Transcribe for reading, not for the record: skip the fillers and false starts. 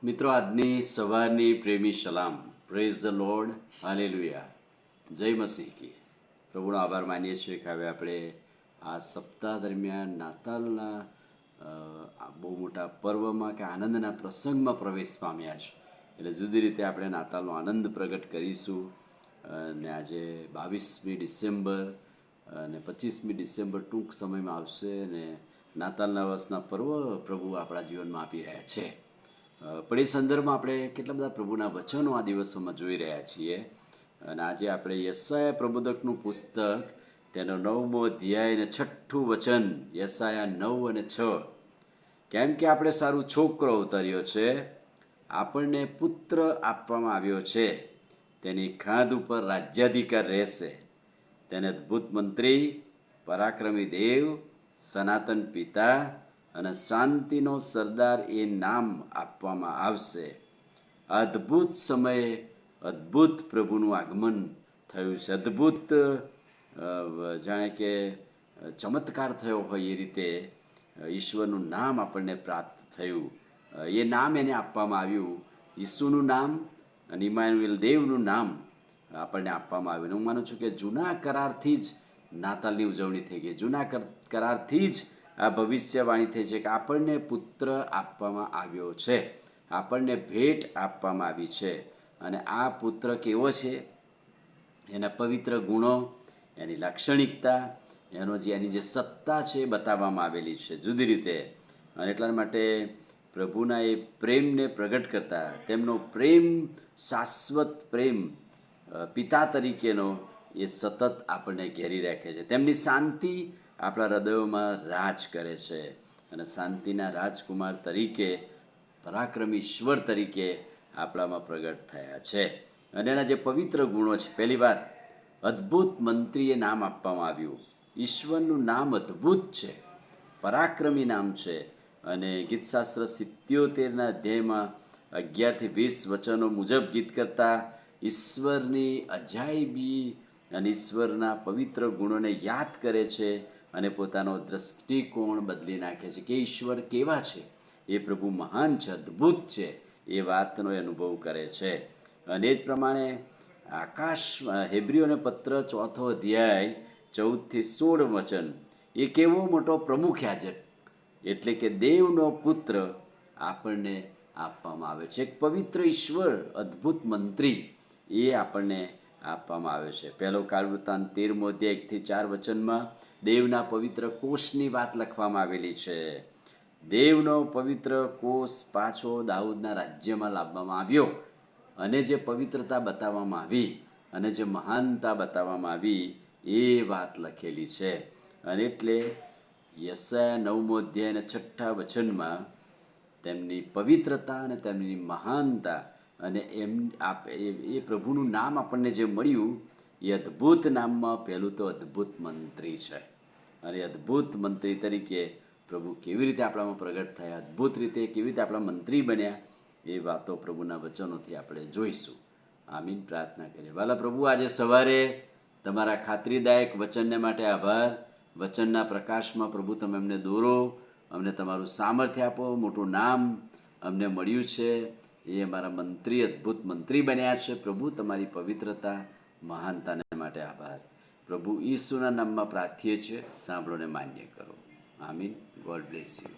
મિત્રો, આજની સવારની પ્રેમી સલામ. Praise the lord. હાલેલુયા. જય મસીહ કી. પ્રભુનો આભાર માનીએ છીએ કે હવે આપણે આ સપ્તાહ દરમિયાન નાતાલના બહુ મોટા પર્વમાં કે આનંદના પ્રસંગમાં પ્રવેશ પામ્યા છે. એટલે જુદી રીતે આપણે નાતાલનો આનંદ પ્રગટ કરીશું. અને આજે 22મી ડિસેમ્બર અને 25મી ડિસેમ્બર ટૂંક સમયમાં આવશે અને નાતાલના વર્ષના પર્વ પ્રભુ આપણા જીવનમાં આપી રહ્યા છે. પણ એ સંદર્ભમાં આપણે કેટલા બધા પ્રભુના વચનો આ દિવસોમાં જોઈ રહ્યા છીએ. અને આજે આપણે યશાયા પ્રબોધકનું પુસ્તક, તેનો 9મો અધ્યાય અને 6ઠું વચન, યશાયા 9 અને 6. કેમ કે આપણે સારું છોકરો અવતર્યો છે, આપણને પુત્ર આપવામાં આવ્યો છે, તેની ખાંદ ઉપર રાજ્યાધિકાર રહેશે. તેને અદ્ભુત મંત્રી, પરાક્રમી દેવ, સનાતન પિતા અને શાંતિનો સરદાર એ નામ આપવામાં આવશે. અદ્ભુત સમયે અદ્ભુત પ્રભુનું આગમન થયું છે. અદ્ભુત જાણે કે ચમત્કાર થયો હોય એ રીતે ઈશ્વરનું નામ આપણને પ્રાપ્ત થયું. એ નામ એને આપવામાં આવ્યું, ઈસુનું નામ અને ઇમાનુએલ દેવનું નામ આપણને આપવામાં આવ્યું. હું માનું છું કે જૂના કરારથી જ નાતાલની ઉજવણી થઈ ગઈ. જૂના કરારથી જ આ ભવિષ્યવાણી થઈ છે કે આપણને પુત્ર આપવામાં આવ્યો છે, આપણને ભેટ આપવામાં આવી છે. અને આ પુત્ર કેવો છે, એના પવિત્ર ગુણો, એની લાક્ષણિકતા, એની જે સત્તા છે એ બતાવવામાં આવેલી છે જુદી રીતે. અને એટલા માટે પ્રભુના એ પ્રેમને પ્રગટ કરતા, તેમનો પ્રેમ, શાશ્વત પ્રેમ પિતા તરીકેનો, એ સતત આપણને ઘેરી રાખે છે. તેમની શાંતિ આપણા હૃદયોમાં રાજ કરે છે. અને શાંતિના રાજકુમાર તરીકે, પરાક્રમી ઈશ્વર તરીકે આપણામાં પ્રગટ થયા છે. અને એના જે પવિત્ર ગુણો છે, પહેલી વાત, અદ્ભુત મંત્રીએ નામ આપવામાં આવ્યું. ઈશ્વરનું નામ અદ્ભુત છે, પરાક્રમી નામ છે. અને ગીતશાસ્ત્ર 77ના અધ્યાયમાં 11-20 વચનો મુજબ ગીત કરતા ઈશ્વરની અજાયબી અને ઈશ્વરના પવિત્ર ગુણોને યાદ કરે છે અને પોતાનો દૃષ્ટિકોણ બદલી નાખે છે કે ઈશ્વર કેવા છે, એ પ્રભુ મહાન છે, અદ્ભુત છે, એ વાતનો એ અનુભવ કરે છે. અને એ જ પ્રમાણે હેબ્રીઓને પત્ર 4થો અધ્યાય 14-16 વચન, એ કેવો મોટો પ્રમુખ યાજક, એટલે કે દેવનો પુત્ર આપણને આપવામાં આવે છે. એક પવિત્ર ઈશ્વર, અદ્ભુત મંત્રી, એ આપણને આપવામાં આવે છે. પહેલો કાળવૃત્તાંત 13મો અધ્યાય 1-4 વચનમાં દેવના પવિત્ર કોષની વાત લખવામાં આવેલી છે. દેવનો પવિત્ર કોષ પાછો દાઉદના રાજ્યમાં લાવવામાં આવ્યો. અને જે પવિત્રતા બતાવવામાં આવી અને જે મહાનતા બતાવવામાં આવી, એ વાત લખેલી છે. અને એટલે યશાયા 9મો અધ્યાય અને 6ઠા વચનમાં તેમની પવિત્રતા અને તેમની મહાનતા અને એ પ્રભુનું નામ આપણને જે મળ્યું, એ અદ્ભુત નામમાં પહેલું તો અદ્ભુત મંત્રી છે. અને અદ્ભુત મંત્રી તરીકે પ્રભુ કેવી રીતે આપણામાં પ્રગટ થયા, અદ્ભુત રીતે કેવી રીતે આપણા મંત્રી બન્યા, એ વાતો પ્રભુના વચનોથી આપણે જોઈશું. આમીન. પ્રાર્થના કરીએ. વાલા પ્રભુ, આજે સવારે તમારા ખાતરીદાયક વચનને માટે આભાર. વચનના પ્રકાશમાં પ્રભુ તમે અમને દોરો, અમને તમારું સામર્થ્ય આપો. મોટું નામ અમને મળ્યું છે, એ અમારા મંત્રી, અદ્ભુત મંત્રી બન્યા છે. પ્રભુ, તમારી પવિત્રતા, મહાનતાને માટે આભાર. પ્રભુ ઈસુના નામમાં પ્રાર્થીએ છીએ, સાંભળોને માન્ય કરો. આમીન. God bless you.